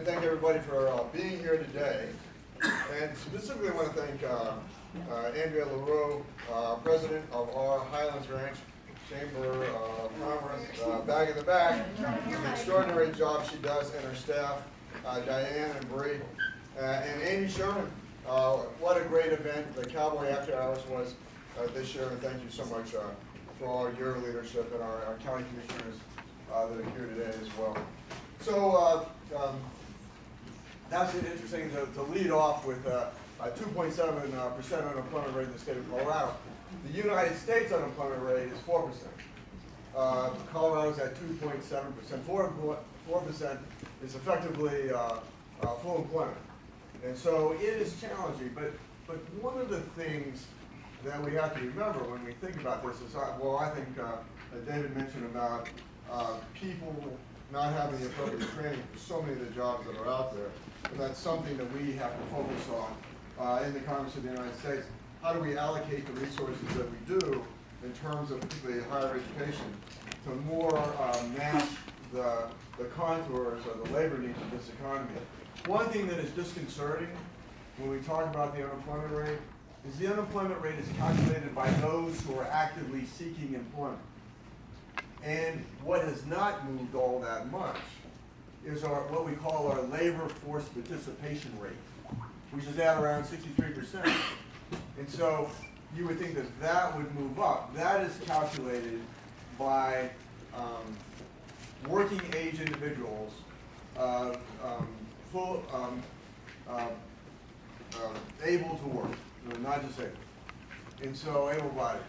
to thank everybody for being here today. And specifically I want to thank Andrea LaRue, President of our Highlands Ranch Chamber of Commerce, back in the back, the extraordinary job she does, and her staff, Diane and Bree, and Amy Sherman. What a great event the Cowboy After Hours was this year, and thank you so much for all your leadership and our county commissioners that are here today as well. So that's interesting to lead off with a 2.7% unemployment rate in the state of Colorado. The United States unemployment rate is 4%. Colorado's at 2.7%. 4% is effectively full employment. And so it is challenging, but one of the things that we have to remember when we think about this is, well, I think David mentioned about people not having the appropriate training for so many of the jobs that are out there. And that's something that we have to focus on in the Congress of the United States. How do we allocate the resources that we do in terms of particularly higher education to more match the contours of the labor needs of this economy? One thing that is disconcerting when we talk about the unemployment rate is the unemployment rate is calculated by those who are actively seeking employment. And what has not moved all that much is what we call our labor force participation rate, which is at around 63%. And so you would think that that would move up. That is calculated by working age individuals, able to work, not disabled, and so able-bodied.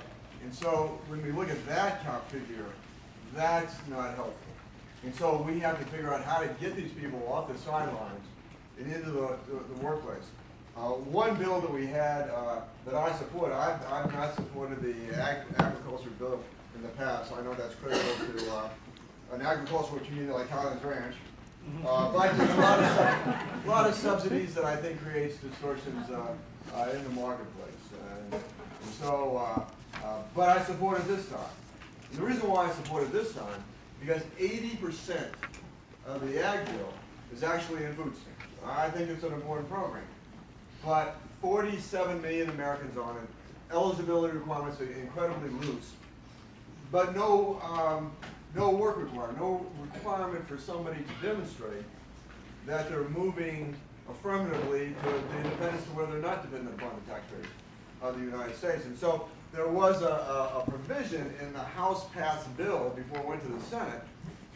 And so when we look at that count figure, that's not helpful. And so we have to figure out how to get these people off the sidelines and into the workplace. One bill that we had that I support, I've not supported the agriculture bill in the past. I know that's critical to an agricultural community like Highlands Ranch. But there's a lot of subsidies that I think creates distortions in the marketplace. And so, but I support it this time. And the reason why I support it this time, because 80% of the ag bill is actually in food stamps. I think it's an important program. But 47 million Americans on it, eligibility requirements are incredibly loose, but no work requirement, no requirement for somebody to demonstrate that they're moving affirmatively to the independence to where they're not dependent upon the taxpayers of the United States. And so there was a provision in the House passed bill before it went to the Senate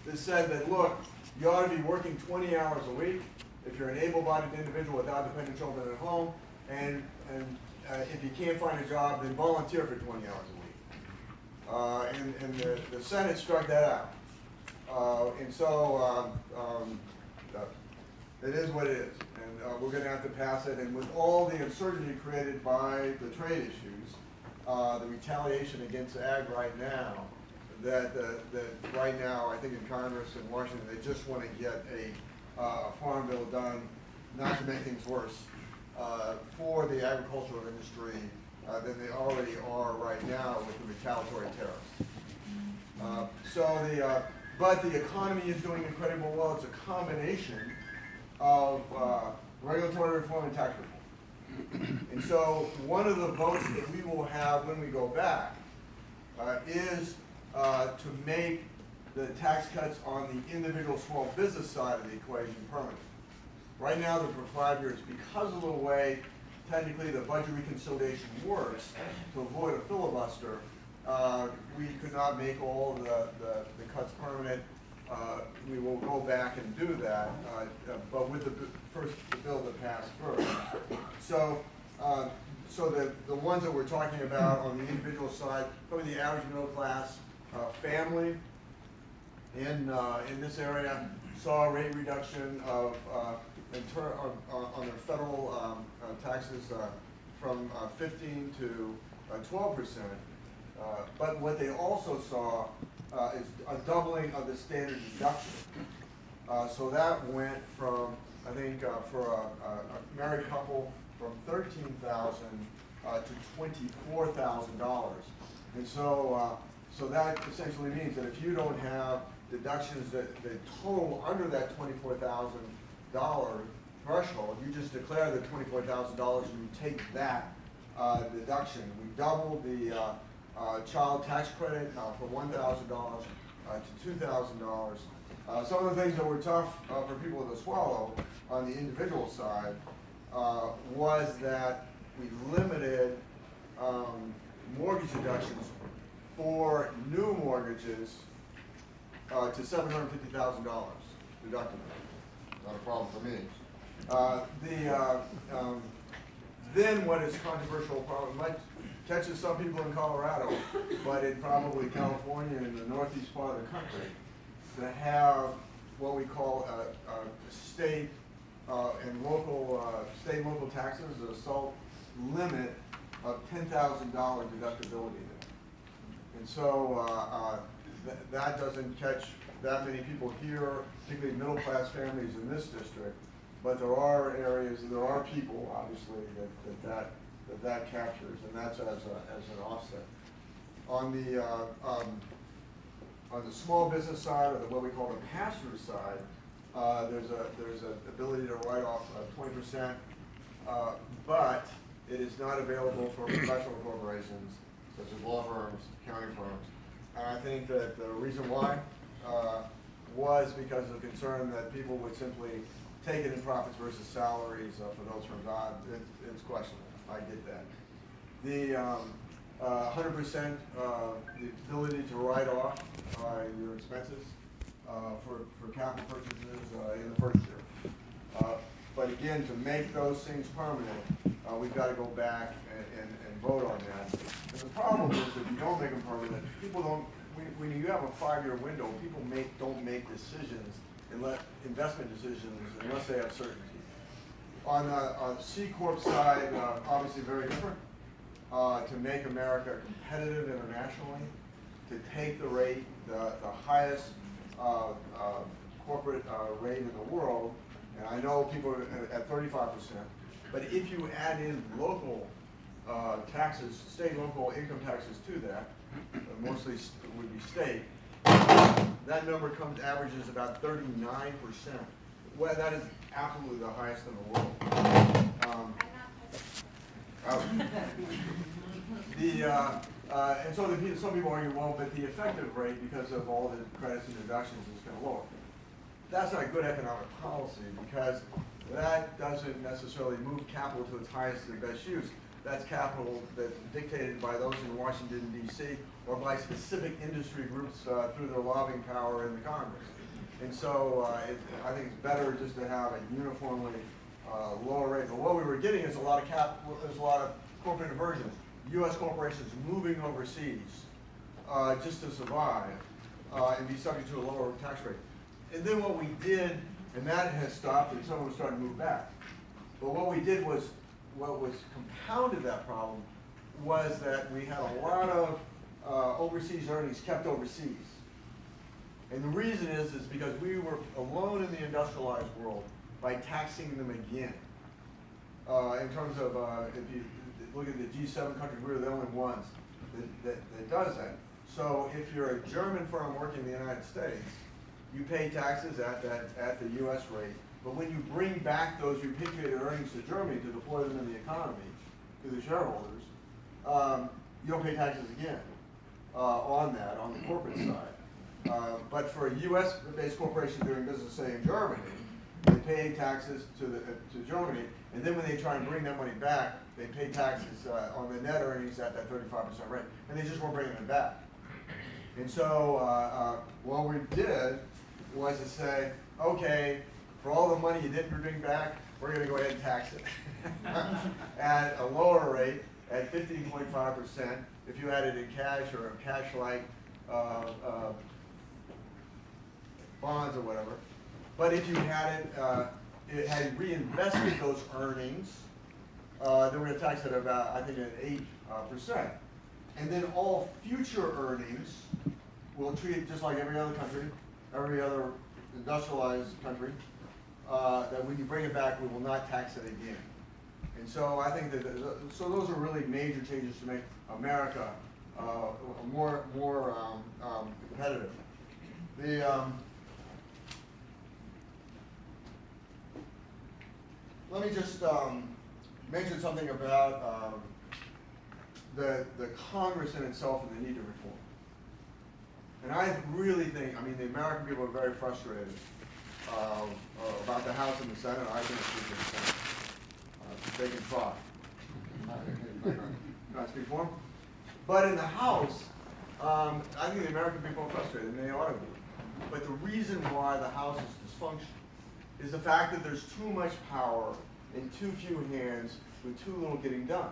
that said that, look, you ought to be working 20 hours a week if you're an able-bodied individual without dependent children at home, and if you can't find a job, then volunteer for 20 hours a week. And the Senate struck that out. And so it is what it is. And we're going to have to pass it. And with all the uncertainty created by the trade issues, the retaliation against ag right now, that right now, I think in Congress in Washington, they just want to get a farm bill done, not to make things worse for the agricultural industry than they already are right now with the retaliatory tariffs. But the economy is doing incredibly well. It's a combination of regulatory reform and tax reform. And so one of the votes that we will have when we go back is to make the tax cuts on the individual small business side of the equation permanent. Right now they're for 5 years. Because of the way technically the budget reconciliation works, to avoid a filibuster, we could not make all the cuts permanent. We will go back and do that, but with the bill that passed first. So the ones that we're talking about on the individual side, probably the average middle class family in this area saw a rate reduction of on their federal taxes from 15 to 12%. But what they also saw is a doubling of the standard deduction. So that went from, I think, for a married couple, from $13,000 to $24,000. And so that essentially means that if you don't have deductions that total under that $24,000 threshold, you just declare the $24,000 and you take that deduction. We doubled the child tax credit from $1,000 to $2,000. Some of the things that were tough for people to swallow on the individual side was that we limited mortgage deductions for new mortgages to $750,000 deductible. Not a problem for me. Then what is controversial, probably might catches some people in Colorado, but in probably California and the northeast part of the country, to have what we call a state and local taxes, a SALT limit of $10,000 deductibility there. And so that doesn't catch that many people here, particularly middle-class families in this district, but there are areas, there are people, obviously, that captures, and that's as an offset. On the small business side, or what we call the pass-through side, there's an ability to write off 20%, but it is not available for professional corporations such as law firms, accounting firms. And I think that the reason why was because of concern that people would simply take it in profits versus salaries for those firms. It's questionable. I get that. The 100% the ability to write off your expenses for capital purchases in the first year. But again, to make those things permanent, we've got to go back and vote on that. And the problem is if you don't make them permanent, people don't. When you have a 5-year window, people don't make decisions, investment decisions, unless they have certainty. On the C Corp side, obviously very different. To make America competitive internationally, to take the rate, the highest corporate rate in the world, and I know people are at 35%, but if you add in local taxes, state local income taxes to that, mostly would be state, that number averages about 39%. Well, that is absolutely the highest in the world. And so some people argue, well, but the effective rate, because of all the credits and deductions, is kind of lower. That's not good economic policy, because that doesn't necessarily move capital to its highest and best use. That's capital that's dictated by those in Washington, D.C., or by specific industry groups through their lobbying power in the Congress. And so I think it's better just to have a uniformly lower rate. But what we were getting is a lot of corporate diversion. U.S. corporations moving overseas just to survive and be subject to a lower tax rate. And then what we did, and that has stopped, and someone was starting to move back. But what we did was, what was compounded that problem was that we had a lot of overseas earnings kept overseas. And the reason is because we were alone in the industrialized world by taxing them again. In terms of, if you look at the G7 countries, we were the only ones that does that. So if you're a German firm working in the United States, you pay taxes at the U.S. rate. But when you bring back those repatriated earnings to Germany to deploy them in the economy, to the shareholders, you don't pay taxes again on that, on the corporate side. But for a U.S.-based corporation doing business, say, in Germany, they pay taxes to Germany, and then when they try and bring that money back, they pay taxes on the net earnings at that 35% rate, and they just weren't bringing it back. And so what we did was to say, okay, for all the money you didn't bring back, we're going to go ahead and tax it at a lower rate, at 15.5%, if you had it in cash or cash-like bonds or whatever. But if you had it had reinvested those earnings, then we're going to tax it about, I think, at 8%. And then all future earnings, we'll treat it just like every other country, every other industrialized country, that when you bring it back, we will not tax it again. And so I think that, so those are really major changes to make America more competitive. let me just mention something about the Congress in itself and the need to reform. And I really think, I mean, the American people are very frustrated about the House and the Senate. I think it's the Senate. They can try. Can I speak for them? But in the House, I think the American people are frustrated, and they ought to be. But the reason why the House is dysfunctional is the fact that there's too much power in too few hands with too little getting done.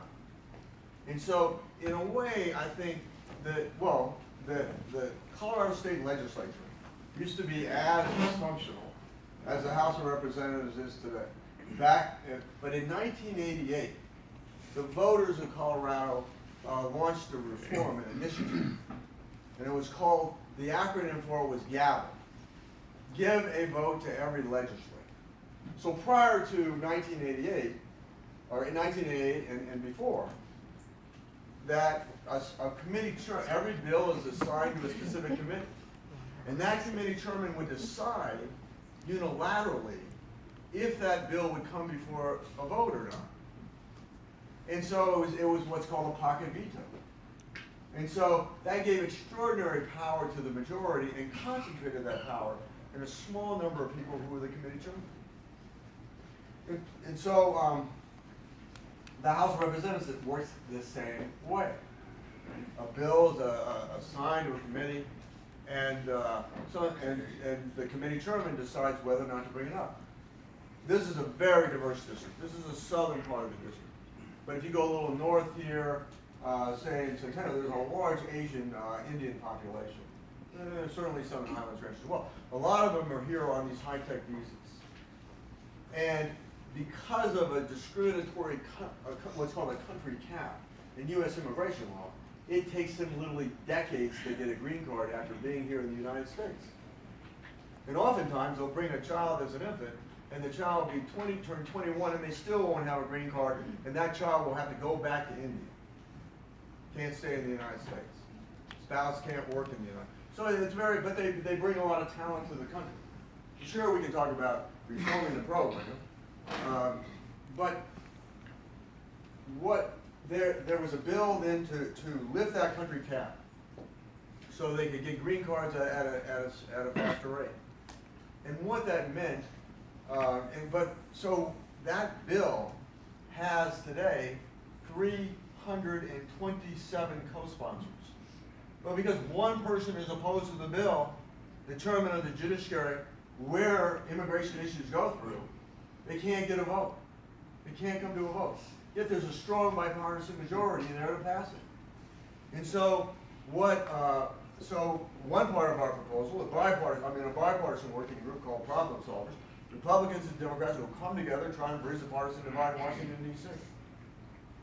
And so, in a way, I think that, well, the Colorado State Legislature used to be as dysfunctional as the House of Representatives is today. But in 1988, the voters of Colorado launched a reform, an initiative, and it was called, the acronym for it was GAVE. Give a vote to every legislator. So prior to 1988, or in 1988 and before, that a committee chair, every bill is assigned to a specific committee. And that committee chairman would decide unilaterally if that bill would come before a vote or not. And so it was what's called a pocket veto. And so that gave extraordinary power to the majority and concentrated that power in a small number of people who were the committee chairman. And so the House of Representatives works the same way. A bill is assigned to a committee, and the committee chairman decides whether or not to bring it up. This is a very diverse district. This is the southern part of the district. But if you go a little north here, say in Centennial, there's a large Asian Indian population. There's certainly some in Highlands Ranch as well. A lot of them are here on these high-tech visas. And because of a discriminatory, what's called a country cap in U.S. immigration law, it takes them literally decades to get a green card after being here in the United States. And oftentimes, they'll bring a child as an infant, and the child will be turn 21, and they still won't have a green card, and that child will have to go back to India. Can't stay in the United States. Spouse can't work in the United States. So it's very, but they bring a lot of talent to the country. Sure, we can talk about reforming the program, but there was a bill then to lift that country cap so they could get green cards at a faster rate. And what that meant, so that bill has today 327 co-sponsors. But because one person is opposed to the bill, the chairman of the judiciary, where immigration issues go through, they can't get a vote. They can't come to a vote. Yet there's a strong bipartisan majority in there to pass it. And so so one part of our proposal, a bipartisan working group called Problem Solvers, Republicans and Democrats will come together, try and bridge the partisan divide in Washington, D.C.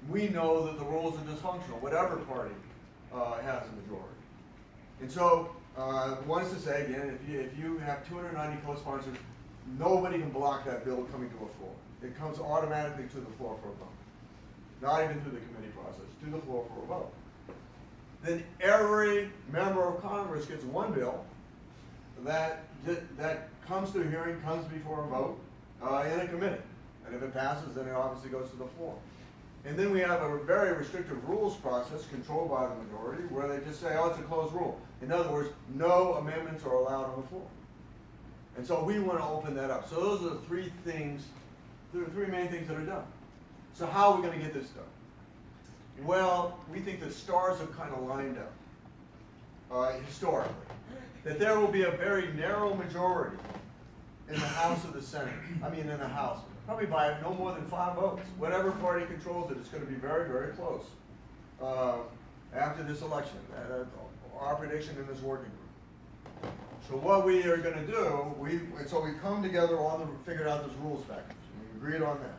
We know that the rules are dysfunctional, whatever party has a majority. And so, one is to say, again, if you have 290 co-sponsors, nobody can block that bill coming to a floor. It comes automatically to the floor for a vote. Not even through the committee process, to the floor for a vote. Then every member of Congress gets one bill that comes to a hearing, comes before a vote in a committee. And if it passes, then it obviously goes to the floor. And then we have a very restrictive rules process controlled by the majority where they just say, oh, it's a closed rule. In other words, no amendments are allowed on the floor. And so we want to open that up. So those are the three main things that are done. So how are we going to get this done? Well, we think the stars have kind of lined up historically. That there will be a very narrow majority in the House of the Senate. In the House. Probably by no more than 5 votes. Whatever party controls it, it's going to be very, very close after this election. Our prediction in this working group. So what we are going to do, so we come together figured out this rules package. We agreed on that.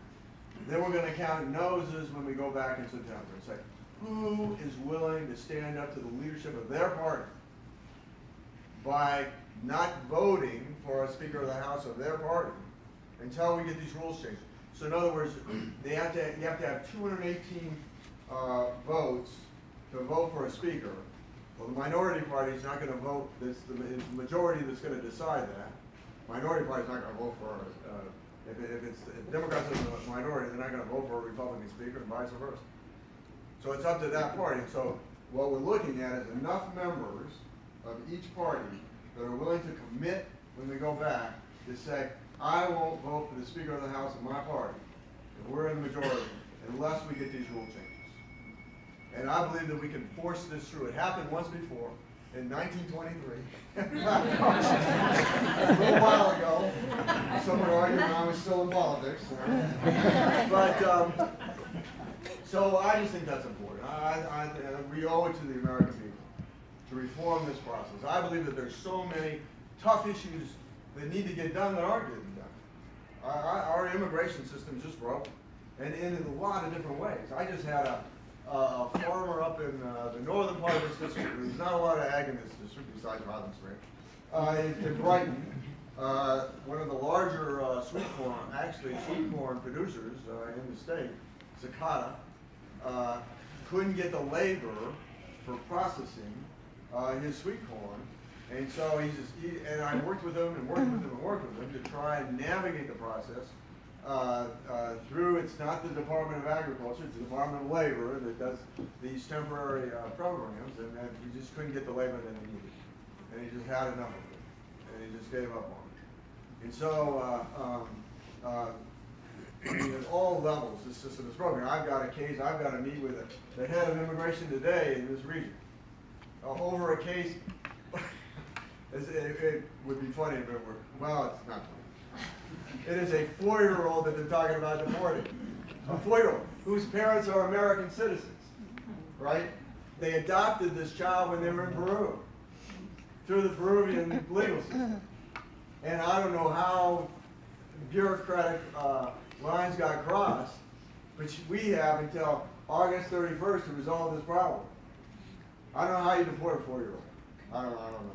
Then we're going to count noses when we go back in September and say, who is willing to stand up to the leadership of their party by not voting for a Speaker of the House of their party until we get these rules changed. So in other words, you have to have 218 votes to vote for a Speaker. Well, the minority party is not going to vote. It's the majority that's going to decide that. Minority party is not going to vote for If Democrats are the minority, they're not gonna vote for a Republican speaker and vice versa. So it's up to that party. So what we're looking at is enough members of each party that are willing to commit when we go back to say, I won't vote for the Speaker of the House of my party, if we're in the majority, unless we get these rule changes. And I believe that we can force this through. It happened once before, in 1923. A little while ago. Some would argue when I was still in politics. But, so I just think that's important. We owe it to the American people to reform this process. I believe that there's so many tough issues that need to get done that aren't getting done. Our immigration system is just broken, and in a lot of different ways. I just had a farmer up in the northern part of this district. There's not a lot of ag in this district besides Highlands Ranch. In Brighton, one of the larger sweet corn producers in the state, Sakata, couldn't get the labor for processing his sweet corn. And so and I worked with him to try and navigate the process through, it's not the Department of Agriculture, it's the Department of Labor that does these temporary programs, and he just couldn't get the labor that he needed. And he just had enough of it, and he just gave up on it. And so, I mean, at all levels, this system is broken. I've got to meet with the head of immigration today in this region over a case. It would be funny if it were, well, it's not funny. It is a 4-year-old that they're talking about deporting. A 4-year-old whose parents are American citizens, right? They adopted this child when they were in Peru through the Peruvian legal system. And I don't know how bureaucratic lines got crossed, but we have until August 31st to resolve this problem. I don't know how you deport a 4-year-old. I don't know.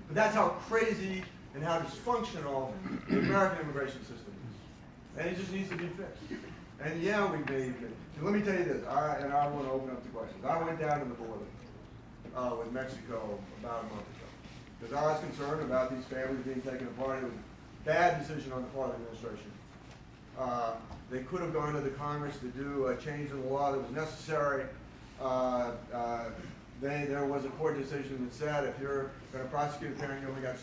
But that's how crazy and how dysfunctional the American immigration system is. And it just needs to be fixed. And yeah, we made it. Let me tell you this, and I want to open up to questions. I went down to the border with Mexico about a month ago because I was concerned about these families being taken apart. It was a bad decision on the part of the administration. They could have gone to the Congress to do a change in the law that was necessary. There was a court decision that said if you're going to prosecute a parent, you only got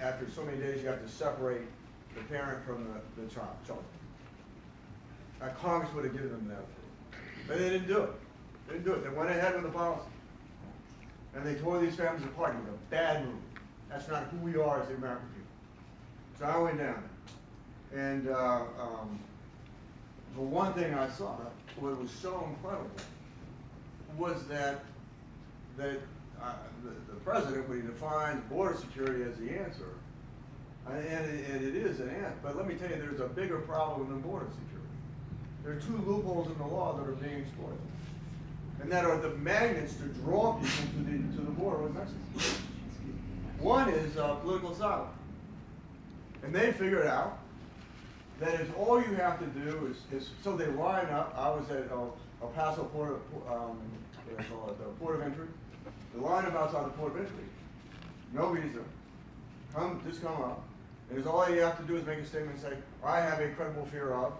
after so many days you have to separate the parent from the child. Congress would have given them that, but they didn't do it. They went ahead with the policy, and they tore these families apart. It was a bad move. That's not who we are as the American people. So I went down, and the one thing I saw, what was so incredible, was that the president, when he defines border security as the answer, and it is an answer, but let me tell you, there's a bigger problem than border security. There are 2 loopholes in the law that are being exploited, and that are the magnets to draw people to the border with Mexico. One is political asylum, and they figured out that is all you have to do is so they line up. I was at El Paso port of entry. The line up outside the port of entry, no visa, just come up. And all you have to do is make a statement and say, I have a credible fear of,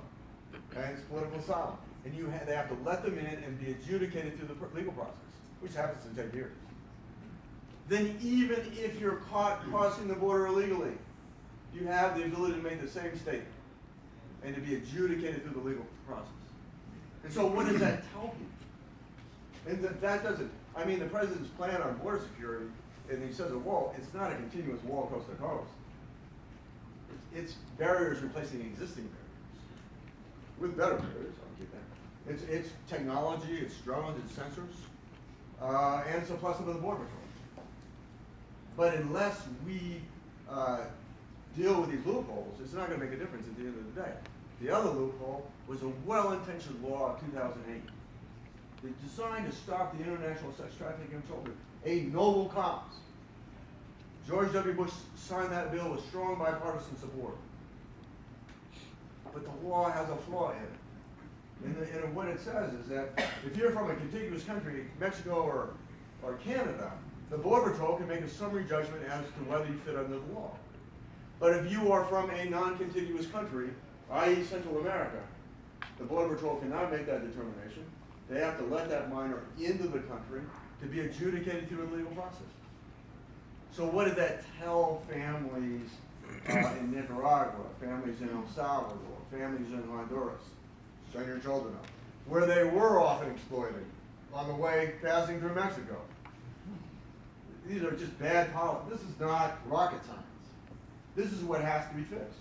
and it's political asylum. And they have to let them in and be adjudicated through the legal process, which happens to take years. Then even if you're caught crossing the border illegally, you have the ability to make the same statement and to be adjudicated through the legal process. And so what does that tell people? And that doesn't, I mean, the president's plan on border security, and he says a wall, it's not a continuous wall coast to coast. It's barriers replacing existing barriers. With better barriers, I'll keep that. It's technology, it's drones, it's sensors, and it's a plus of the Border Patrol. But unless we deal with these loopholes, it's not going to make a difference at the end of the day. The other loophole was a well-intentioned law of 2008. It's designed to stop the international sex trafficking of children, a noble cause. George W. Bush signed that bill with strong bipartisan support. But the law has a flaw in it. And what it says is that if you're from a contiguous country, Mexico or Canada, the Border Patrol can make a summary judgment as to whether you fit under the law. But if you are from a non-contiguous country, i.e. Central America, the Border Patrol cannot make that determination. They have to let that minor into the country to be adjudicated through a legal process. So what did that tell families in Nicaragua, families in El Salvador, families in Honduras? Send your children up. Where they were often exploited on the way passing through Mexico. These are just bad policies. This is not rocket science. This is what has to be fixed.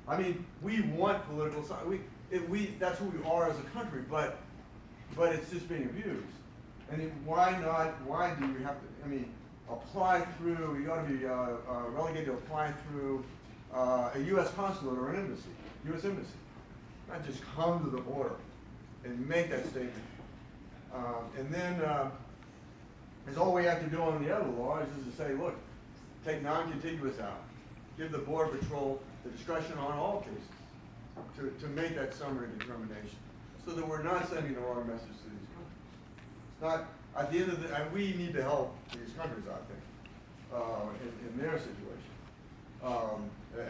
I mean, we want political science. That's who we are as a country, but it's just being abused. And why do we have to, I mean, apply through, you ought to be relegated to apply through a U.S. consulate or an embassy, U.S. embassy. Not just come to the border and make that statement. And then, is all we have to do on the other law is just to say, look, take non-contiguous out. Give the Border Patrol the discretion on all cases to make that summary determination, so that we're not sending the wrong message to these countries. It's not, at the end of the, and we need to help these countries, I think, in their situation.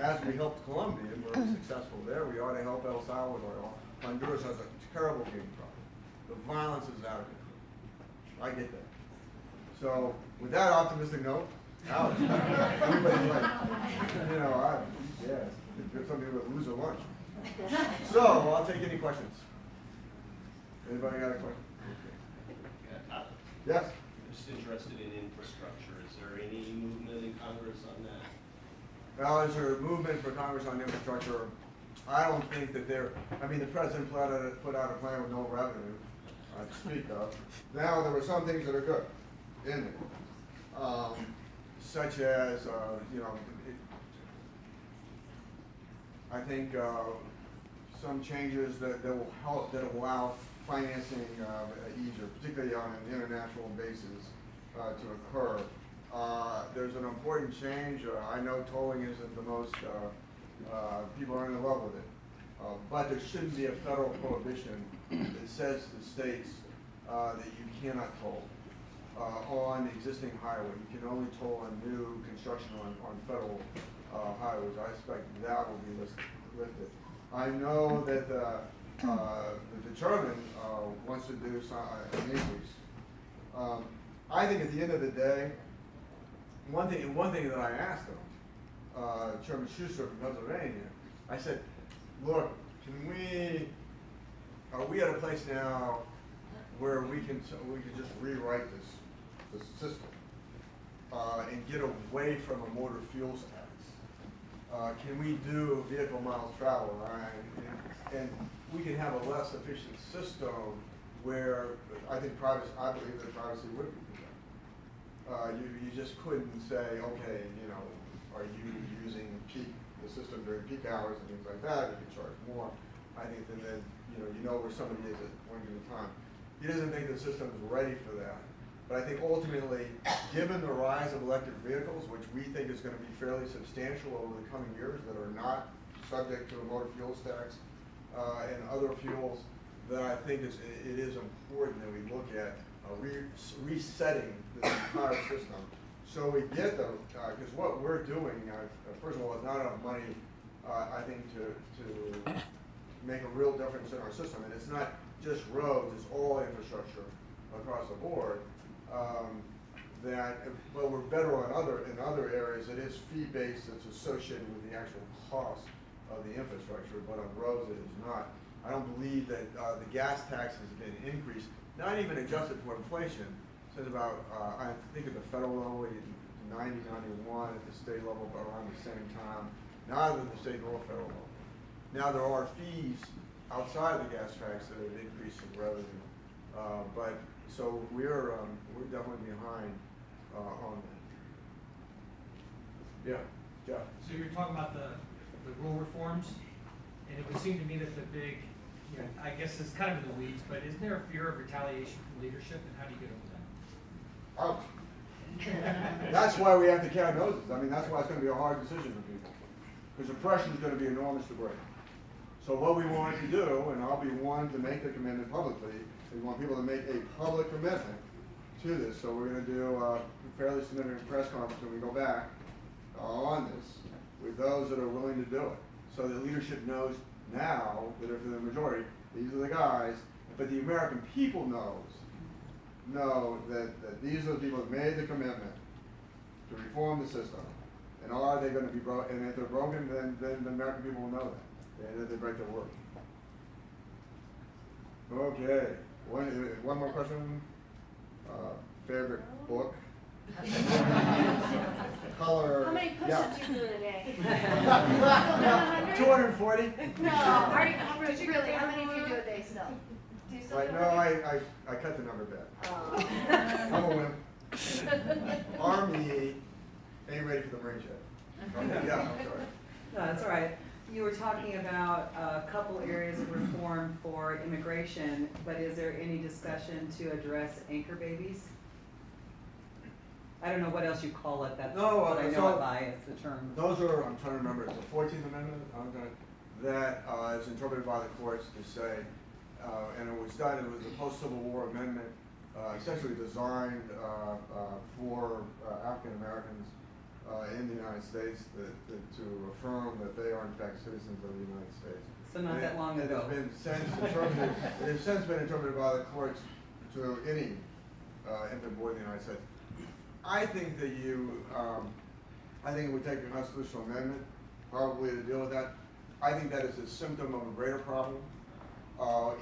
As we helped Colombia, and we're successful there, we ought to help El Salvador. Honduras has a terrible gang problem. The violence is out of control. I get that. So, with that optimistic note, Alex, everybody's like, you know, yes, there's some people that lose a lunch. So, I'll take any questions. Anybody got a question? Okay. Yes? I'm just interested in infrastructure. Is there any movement in Congress on that? Well, is there a movement for Congress on infrastructure? I don't think that I mean, the president put out a plan with no revenue to speak of. Now, there were some things that are good in it, such as, you know, I think some changes that will help, that allow financing easier, particularly on an international basis, to occur. There's an important change. I know tolling isn't the most, people aren't in love with it. But there shouldn't be a federal prohibition that says to states that you cannot toll on existing highway. You can only toll on new construction on federal highways. I expect that will be lifted. I know that the chairman wants to do an increase. I think at the end of the day, one thing that I asked him, Chairman Schuster from Pennsylvania, I said, look, are we at a place now where we can just rewrite this system and get away from a motor fuels tax? Can we do vehicle miles traveled? And we can have a less efficient system where I believe that privacy would be protected. You just couldn't say, okay, you know, are you using the system during peak hours and things like that? You can charge more. I think then you know where somebody is at one given time. He doesn't think the system is ready for that. But I think ultimately, given the rise of electric vehicles, which we think is going to be fairly substantial over the coming years, that are not subject to a motor fuels tax and other fuels, that I think it is important that we look at resetting the entire system. So we get the, because what we're doing, first of all, is not enough money, I think, to make a real difference in our system. And it's not just roads, it's all infrastructure across the board. But we're better in other areas. It is fee-based, it's associated with the actual cost of the infrastructure, but on roads it is not. I don't believe that the gas tax has been increased, not even adjusted for inflation, since about, I think at the federal level, 90, 91, at the state level, but around the same time, neither the state nor federal level. Now there are fees outside of the gas tax that have increased in revenue, but so we're definitely behind on that. Yeah, Jeff. So you're talking about the rule reforms, and it would seem to me that the big, you know, I guess it's kind of in the weeds, but isn't there a fear of retaliation from leadership, and how do you get over that? That's why we have to count noses. I mean, that's why it's going to be a hard decision for people, because the pressure is going to be enormous to break. So what we want to do, and I'll be one to make the commitment publicly, we want people to make a public commitment to this. So we're going to do a fairly significant press conference when we go back on this, with those that are willing to do it. So that leadership knows now that if they're the majority, these are the guys, but the American people know that these are the people that made the commitment to reform the system. And are they going to be broken? And if they're broken, then the American people will know that. And that they break their word. Okay. One more question. Favorite book? Color. How many push-ups you do in a day? 240. No, are you really? How many do you do a day still? Do you still Right, do no, it? I cut the number back. Oh. I'm a wimp. Army ain't ready for the Marine yet. Yeah, I'm sorry. No, that's all right. You were talking about a couple areas of reform for immigration, but is there any discussion to address anchor babies? I don't know what else you call it, that's No, what I know so- it by, it's the term. Those are, I'm trying to remember, it's the 14th Amendment, that is interpreted by the courts to say, and it was done, it was a post-Civil War amendment, essentially designed for African Americans in the United States to affirm that they are in fact citizens of the United States. So not that long ago. It has since been interpreted by the courts to any infant born in the United States. I think that I think it would take a constitutional amendment probably to deal with that. I think that is a symptom of a greater problem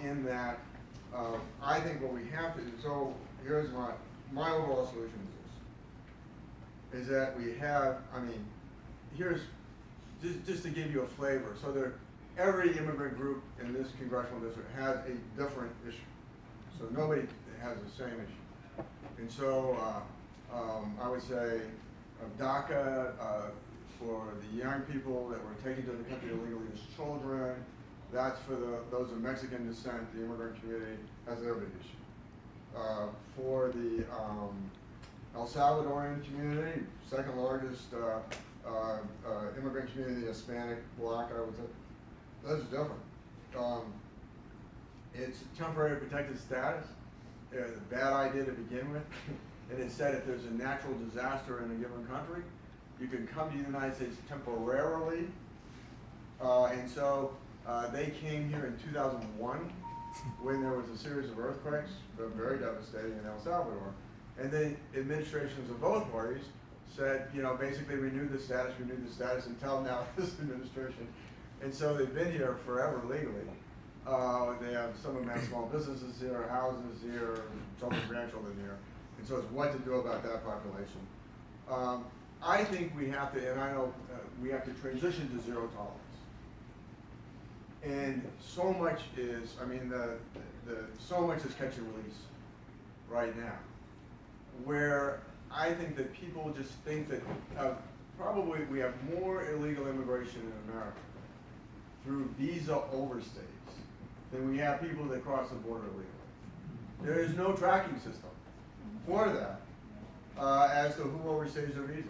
in that I think what we have to do, so here's my overall solution is that we have, here's, just to give you a flavor, so every immigrant group in this congressional district has a different issue. So nobody has the same issue. And so I would say DACA for the young people that were taken to the country illegally as children, that's for those of Mexican descent, the immigrant community has their big issue. For the El Salvadorian community, second largest immigrant community, Hispanic, Black, I would say, that's different. It's temporary protected status. It's a bad idea to begin with. And it said if there's a natural disaster in a given country, you can come to the United States temporarily. And so they came here in 2001 when there was a series of earthquakes, very devastating in El Salvador. And then administrations of both parties said, basically renew the status until now this administration. And so they've been here forever legally. They have, some of them have small businesses here, houses here, children, grandchildren here. And so it's what to do about that population. I think we have to, and I know we have to transition to zero tolerance. And so much is, so much is catch and release right now, where I think that people just think that probably we have more illegal immigration in America through visa overstays than we have people that cross the border illegally. There is no tracking system for that as to who overstays their visa.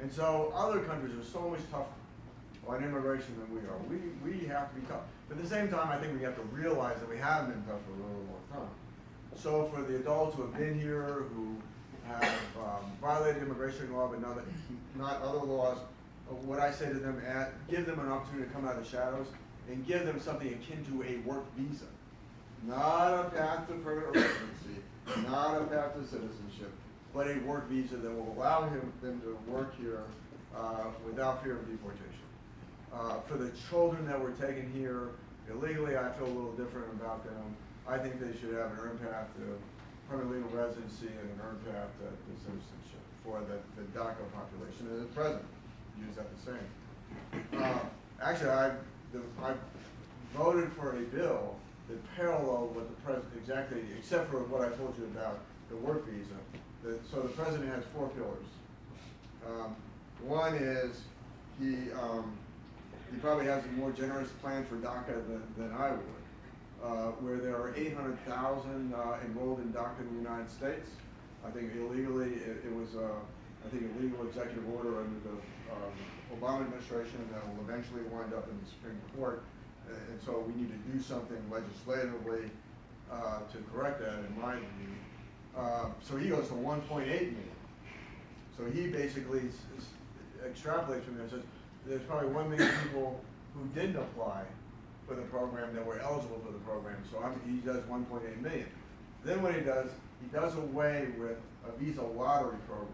And so other countries are so much tougher on immigration than we are. We have to be tough. But at the same time, I think we have to realize that we have been tough for a really long time. So for the adults who have been here, who have violated immigration law but not other laws, what I say to them, give them an opportunity to come out of the shadows and give them something akin to a work visa. Not a path to permanent residency, not a path to citizenship, but a work visa that will allow them to work here without fear of deportation. For the children that were taken here illegally, I feel a little different about them. I think they should have an earned path to permanent legal residency and an earned path to citizenship for the DACA population. And at present, use that the same. Actually, I voted for a bill that paralleled what the president exactly, except for what I told you about the work visa. So the president has 4 pillars. One is he probably has a more generous plan for DACA than I would, where there are 800,000 enrolled in DACA in the United States. I think illegally, it was a legal executive order under the Obama administration that will eventually wind up in the Supreme Court. And so we need to do something legislatively to correct that, in my view. So he goes to 1.8 million. So he basically extrapolates from there and says, there's probably 1 million people who didn't apply for the program that were eligible for the program, so he does 1.8 million. Then what he does away with a visa lottery program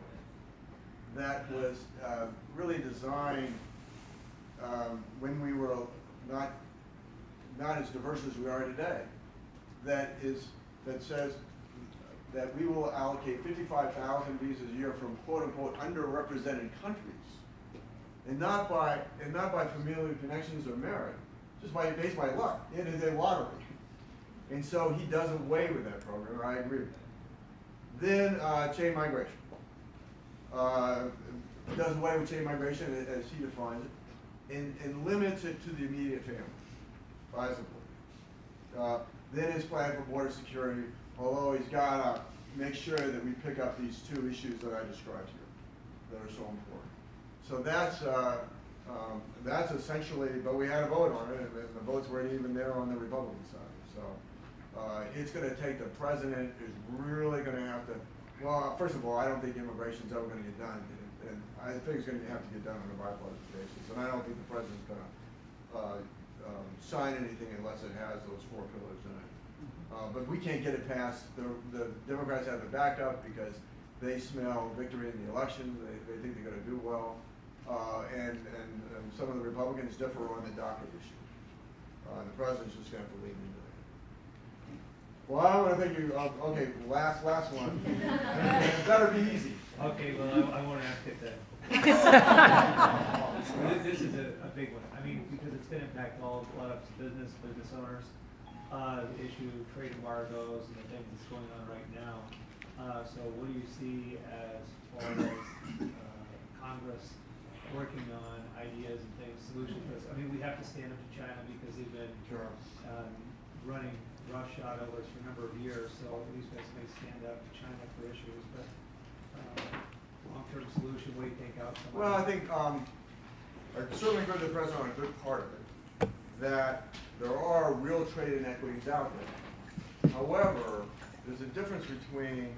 that was really designed when we were not as diverse as we are today. That says that we will allocate 55,000 visas a year from quote unquote underrepresented countries, and not by familial connections or merit, just based by luck. It is a lottery, and so he does away with that program. I agree with that. Then chain migration. Does away with chain migration as he defines it, and limits it to the immediate family, visibly. Then his plan for border security, although he's got to make sure that we pick up these 2 issues that I described here that are so important. So that's essentially, but we had a vote on it, and the votes weren't even there on the Republican side. So it's going to take, the president is really going to have to, well, first of all, I don't think immigration's ever going to get done, and I think it's going to have to get done on a bipartisan basis, and I don't think the president's going to sign anything unless it has those 4 pillars in it. But we can't get it past, the Democrats have the backup because they smell victory in the election, they think they're going to do well, and some of the Republicans differ on the docket issue. The president's just going to have to lean into that. Well, I want to thank you, okay, last one. It better be easy. Okay, well, I won't ask it then. This is a big one. I mean, because it's going to impact a lot of business owners. The issue of trade embargoes and the things that's going on right now. So what do you see as far as Congress working on ideas and things, solutions for this? I mean, we have to stand up to China because they've been running roughshod over us for a number of years. So at least we may stand up to China for issues. But long-term solution, what do you think out? Well, I think I certainly agree with the president on a good part of it, that there are real trade inequities out there. However, there's a difference between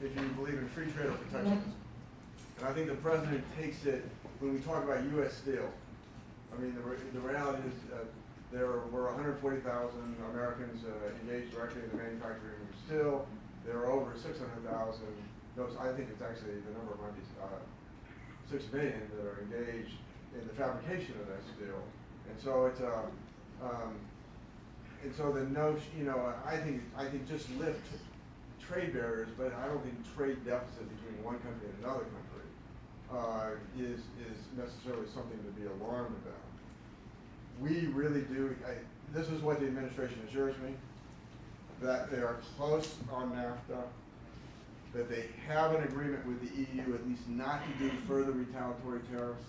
if you believe in free trade or protectionism. And I think the president takes it when we talk about U.S. Steel. I mean, the reality is there were 140,000 Americans engaged directly in the manufacturing of steel. There are over 600,000. I think it's actually, the number might be 6 million that are engaged in the fabrication of that steel. And so it's and so the notion, I think just lift trade barriers, but I don't think trade deficit between one country and another country is necessarily something to be alarmed about. We really do. This is what the administration assures me, that they are close on NAFTA, that they have an agreement with the EU, at least not to do further retaliatory tariffs.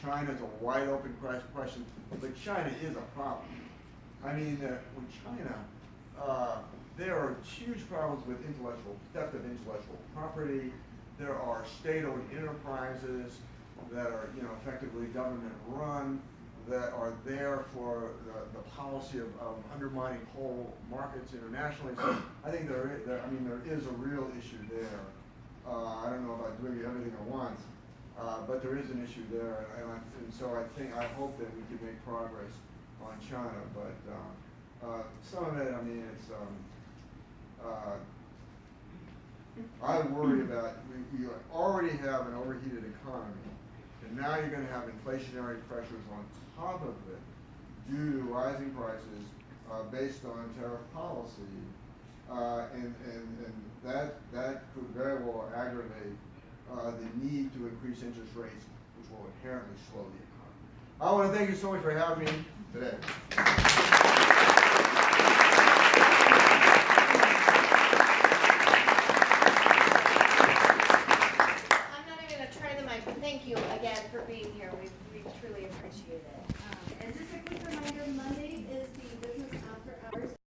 China's a wide open question, but China is a problem. I mean, with China, there are huge problems with theft of intellectual property. There are state-owned enterprises that are, effectively government-run, that are there for the policy of undermining whole markets internationally. So I think there is a real issue there. I don't know about doing everything at once, but there is an issue there, and so I hope that we can make progress on China. But some of it, I mean, it's I worry about we already have an overheated economy, and now you're going to have inflationary pressures on top of it due to rising prices based on tariff policy, and that could very well aggravate the need to increase interest rates, which will inherently slow the economy. I want to thank you so much for having me today.